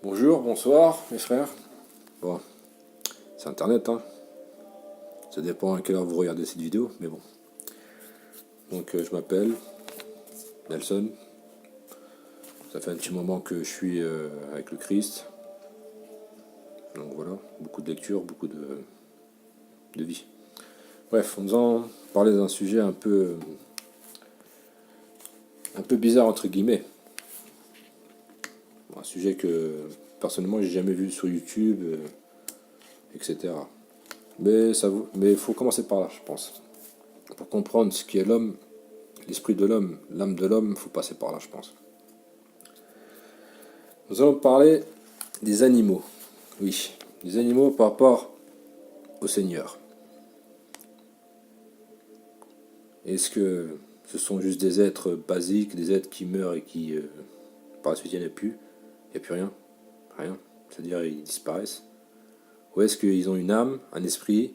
Bonjour, bonsoir mes frères. Bon, c'est internet, hein. Ça dépend à quelle heure vous regardez cette vidéo, mais bon. Donc je m'appelle Nelson. Ça fait un petit moment que je suis avec le Christ. Donc voilà, beaucoup de lecture, beaucoup de vie. Bref, on nous en parlait d'un sujet un peu bizarre entre guillemets. Bon, un sujet que personnellement j'ai jamais vu sur YouTube, etc. Mais il faut commencer par là, je pense. Pour comprendre ce qui est l'homme, l'esprit de l'homme, l'âme de l'homme, il faut passer par là, je pense. Nous allons parler des animaux. Oui, des animaux par rapport au Seigneur. Est-ce que ce sont juste des êtres basiques, des êtres qui meurent et qui, par la suite, il n'y en a plus? Il n'y a plus rien? Rien. C'est-à-dire, ils disparaissent. Ou est-ce qu'ils ont une âme, un esprit,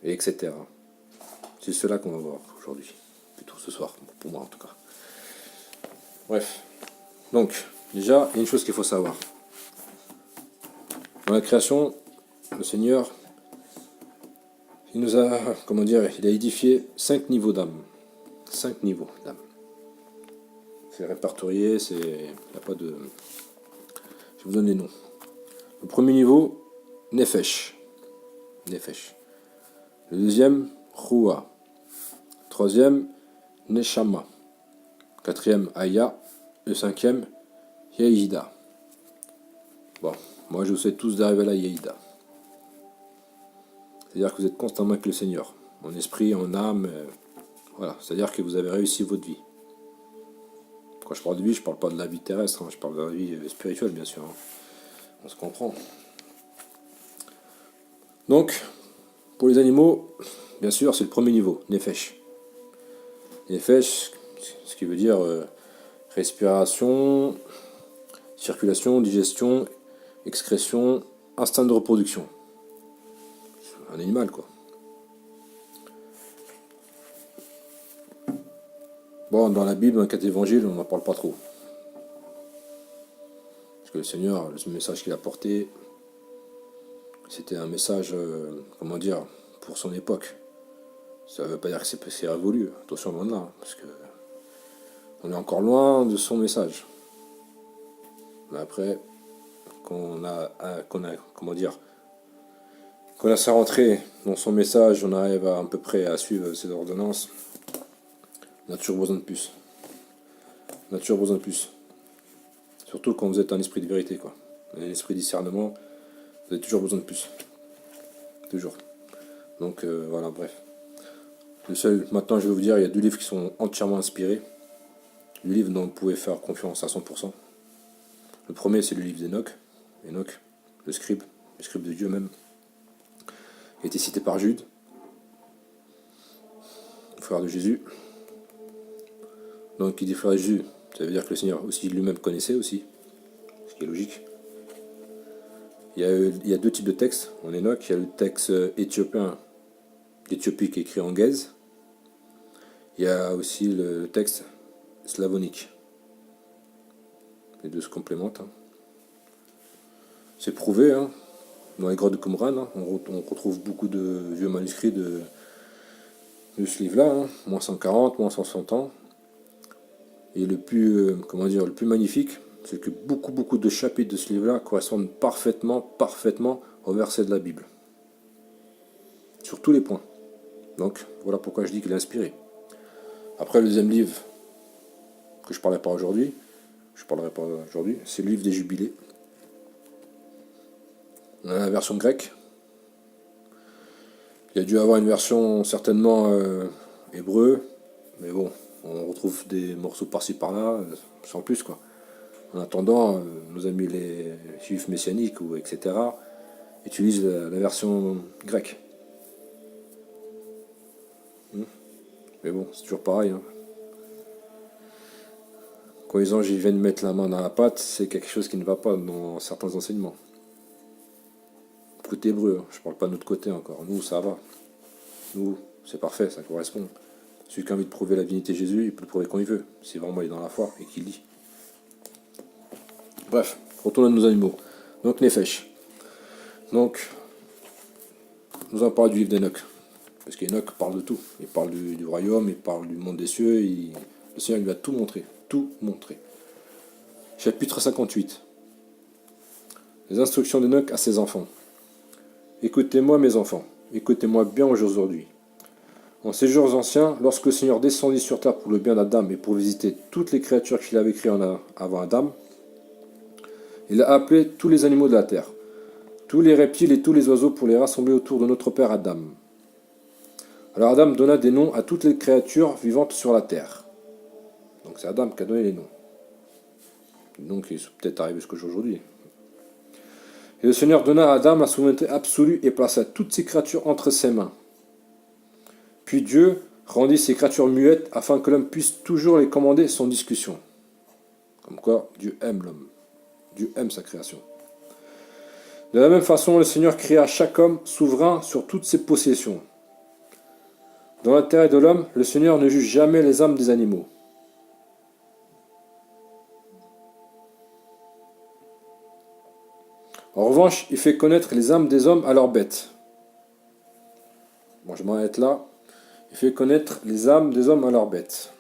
et etc. C'est cela qu'on va voir aujourd'hui. Plutôt ce soir, pour moi en tout cas. Bref. Donc, déjà, il y a une chose qu'il faut savoir. Dans la création, le Seigneur, il nous a, comment dire, il a édifié 5 niveaux d'âme. 5 niveaux d'âme. C'est répertorié, il n'y a pas de... Je vous donne les noms. Le premier niveau, Nefesh. Nefesh. Le deuxième, Ruah. Troisième, Neshama. Quatrième, Aya. Le cinquième, Yeïda. Bon, moi je vous souhaite tous d'arriver à la Yeïda. C'est-à-dire que vous êtes constamment avec le Seigneur. En esprit, en âme, voilà. C'est-à-dire que vous avez réussi votre vie. Quand je parle de vie, je ne parle pas de la vie terrestre, hein, je parle de la vie spirituelle, bien sûr. Hein. On se comprend. Donc, pour les animaux, bien sûr, c'est le premier niveau, Nefesh. Nefesh, ce qui veut dire respiration, circulation, digestion, excrétion, instinct de reproduction. Un animal, quoi. Bon, dans la Bible, dans les 4 évangiles, on n'en parle pas trop. Parce que le Seigneur, le message qu'il a porté, c'était un message, comment dire, pour son époque. Ça ne veut pas dire que c'est révolu, attention loin de là, parce que on est encore loin de son message. Mais après, qu'on a, comment dire, qu'on a sa rentrée dans son message, on arrive à peu près à suivre ses ordonnances, on a toujours besoin de plus. On a toujours besoin de plus. Surtout quand vous êtes un esprit de vérité, quoi. Un esprit de discernement, vous avez toujours besoin de plus. Toujours. Donc voilà, bref. Maintenant je vais vous dire, il y a 2 livres qui sont entièrement inspirés. Le livre dont vous pouvez faire confiance à 100%. Le premier, c'est le livre d'Enoch. Enoch, le scribe de Dieu même. Il a été cité par Jude, le frère de Jésus. Donc il dit frère de Jésus, ça veut dire que le Seigneur aussi lui-même connaissait aussi, ce qui est logique. Il y a 2 types de textes en Enoch. Il y a le texte éthiopien, éthiopique écrit en gaze. Il y a aussi le texte slavonique. Les 2 se complémentent. Hein. C'est prouvé, hein. Dans les grottes de Qumran, hein, on retrouve beaucoup de vieux manuscrits de ce livre-là, hein, moins 140, moins 160 ans. Et le plus, le plus magnifique, c'est que beaucoup de chapitres de ce livre-là correspondent parfaitement au verset de la Bible. Sur tous les points. Donc, voilà pourquoi je dis qu'il est inspiré. Après, le deuxième livre que je parlerai pas aujourd'hui, c'est le livre des Jubilés. On a la version grecque. Il y a dû avoir une version certainement hébreu, mais bon, on retrouve des morceaux par-ci par-là, sans plus quoi. En attendant, nos amis les juifs messianiques ou etc. utilisent la version grecque. Mais bon, c'est toujours pareil. Hein. Quand les anges viennent mettre la main dans la pâte, c'est quelque chose qui ne va pas dans certains enseignements. Côté hébreu, hein. Je parle pas de notre côté encore. Nous, ça va. Nous, c'est parfait, ça correspond. Celui qui a envie de prouver la divinité de Jésus, il peut le prouver quand il veut, si vraiment il est dans la foi et qu'il lit. Bref, Retournons à nos animaux. Donc, Nefesh. Donc, nous allons parler du livre d'Enoch. Parce qu'Enoch parle de tout. Il parle du royaume, il parle du monde des cieux. Le Seigneur lui a tout montré. Tout montré. Chapitre 58. Les instructions d'Enoch à ses enfants. Écoutez-moi, mes enfants. Écoutez-moi bien aujourd'hui. En ces jours anciens, lorsque le Seigneur descendit sur terre pour le bien d'Adam et pour visiter toutes les créatures qu'il avait créées avant Adam, il a appelé tous les animaux de la terre, tous les reptiles et tous les oiseaux pour les rassembler autour de notre père Adam. Alors Adam donna des noms à toutes les créatures vivantes sur la terre. Donc c'est Adam qui a donné les noms. Donc ils sont peut-être arrivés jusqu'à aujourd'hui. Et le Seigneur donna à Adam la souveraineté absolue et plaça toutes ces créatures entre ses mains. Puis Dieu rendit ces créatures muettes afin que l'homme puisse toujours les commander sans discussion. Comme quoi, Dieu aime l'homme. Dieu aime sa création. De la même façon, le Seigneur créa chaque homme souverain sur toutes ses possessions. Dans l'intérêt de l'homme, le Seigneur ne juge jamais les âmes des animaux. En revanche, il fait connaître les âmes des hommes à leurs bêtes. Bon, je m'arrête là. Il fait connaître les âmes des hommes à leurs bêtes.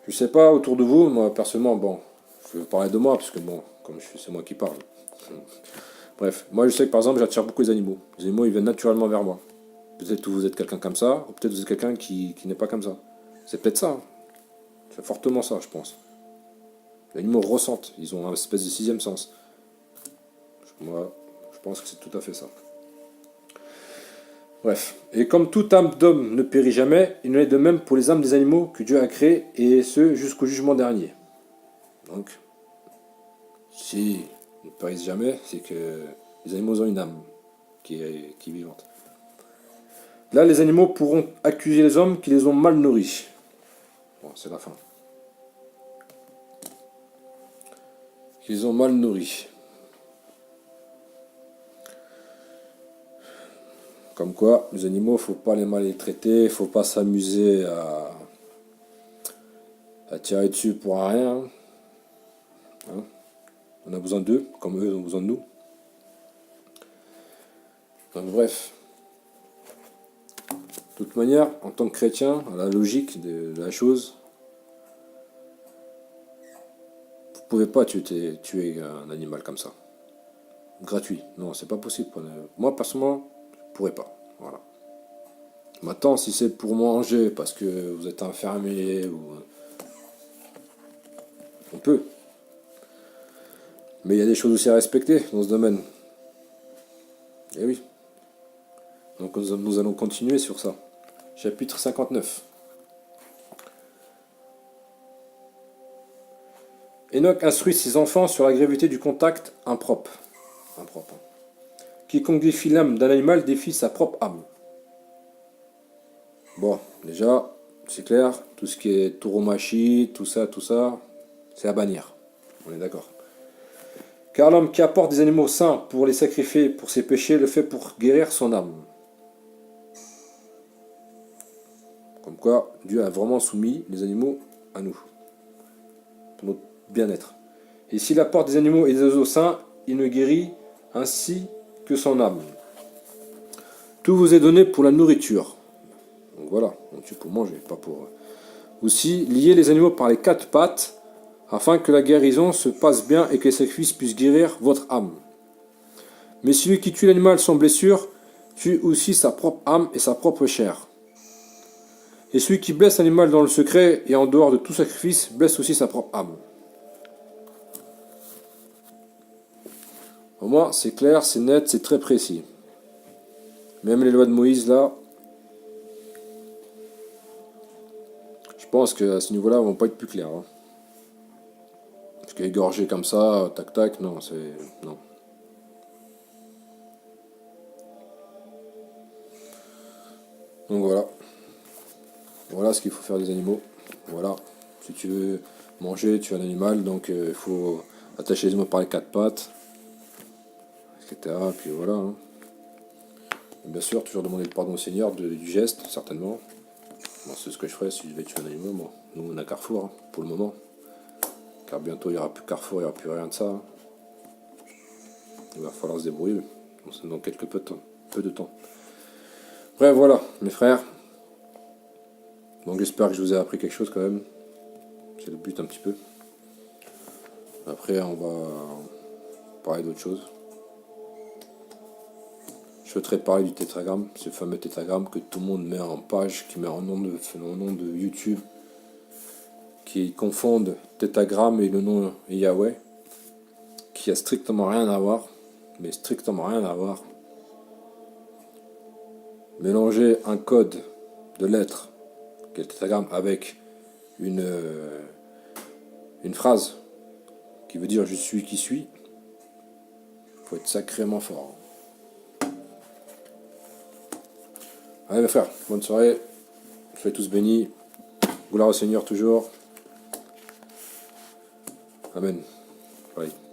Je ne sais pas autour de vous, moi personnellement, bon, je vais parler de moi, parce que bon, comme c'est moi qui parle. Bref, moi je sais que par exemple, j'attire beaucoup les animaux. Les animaux, ils viennent naturellement vers moi. Peut-être que vous êtes quelqu'un comme ça, ou peut-être que vous êtes quelqu'un qui n'est pas comme ça. C'est peut-être ça. C'est fortement ça, je pense. Les animaux ressentent, ils ont une espèce de sixième sens. Moi, je pense que c'est tout à fait ça. Bref, et comme toute âme d'homme ne périt jamais, il en est de même pour les âmes des animaux que Dieu a créés, et ce jusqu'au jugement dernier. Donc, si ils ne périssent jamais, c'est que les animaux ont une âme qui est vivante. Là, les animaux pourront accuser les hommes qui les ont mal nourris. Bon, c'est la fin. Qu'ils ont mal nourris. Comme quoi, les animaux, il ne faut pas les maltraiter, il ne faut pas s'amuser à tirer dessus pour rien. Hein? On a besoin d'eux, comme eux ont besoin de nous. Donc bref. De toute manière, en tant que chrétien, à la logique de la chose, vous ne pouvez pas tuer un animal comme ça. Gratuit. Non, c'est pas possible. Moi, personnellement, je ne pourrais pas. Voilà. Maintenant, si c'est pour manger, parce que vous êtes enfermé, ou... on peut. Mais il y a des choses aussi à respecter dans ce domaine. Eh oui. Donc nous allons continuer sur ça. Chapitre 59. Enoch instruit ses enfants sur la gravité du contact impropre. Quiconque défie l'âme d'un animal défie sa propre âme. Bon, déjà, c'est clair, tout ce qui est tauromachie, tout ça, c'est à bannir. On est d'accord. Car l'homme qui apporte des animaux sains pour les sacrifier pour ses péchés le fait pour guérir son âme. Comme quoi, Dieu a vraiment soumis les animaux à nous, pour notre bien-être. Et s'il apporte des animaux et des oiseaux sains, il ne guérit ainsi que son âme. Tout vous est donné pour la nourriture. Donc voilà, on tue pour manger, pas pour... Aussi, liez les animaux par les quatre pattes, afin que la guérison se passe bien et que les sacrifices puissent guérir votre âme. Mais celui qui tue l'animal sans blessure, tue aussi sa propre âme et sa propre chair. Et celui qui blesse l'animal dans le secret et en dehors de tout sacrifice, blesse aussi sa propre âme. Au moins, c'est clair, c'est net, c'est très précis. Même les lois de Moïse, là, je pense qu'à ce niveau-là, ils vont pas être plus clairs. Hein. Parce qu'égorger comme ça, tac tac, non, c'est... non. Donc voilà. Voilà ce qu'il faut faire des animaux. Voilà. Si tu veux manger, tu as un animal, donc il faut attacher les animaux par les quatre pattes, etc. Puis voilà. Hein. Bien sûr, toujours demander le pardon au Seigneur du geste, certainement. Bon, c'est ce que je ferais si je devais tuer un animal. Bon, nous, on a Carrefour, hein, pour le moment. car bientôt il n'y aura plus Carrefour, il n'y aura plus rien de ça. Il va falloir se débrouiller dans quelques peu de temps. Bref, voilà, mes frères. Donc j'espère que je vous ai appris quelque chose quand même. C'est le but un petit peu. Après, on va parler d'autre chose. Je souhaiterais parler du tétragramme, ce fameux tétragramme que tout le monde met en page, qui met en nom de YouTube, qui confondent tétragramme et le nom Yahweh, qui a strictement rien à voir, mais strictement rien à voir. Mélanger un code de lettres, qui est le tétragramme, avec une phrase qui veut dire je suis qui suis, faut être sacrément fort. Allez mes frères, bonne soirée, soyez tous bénis, gloire au Seigneur toujours. Amen. Bye.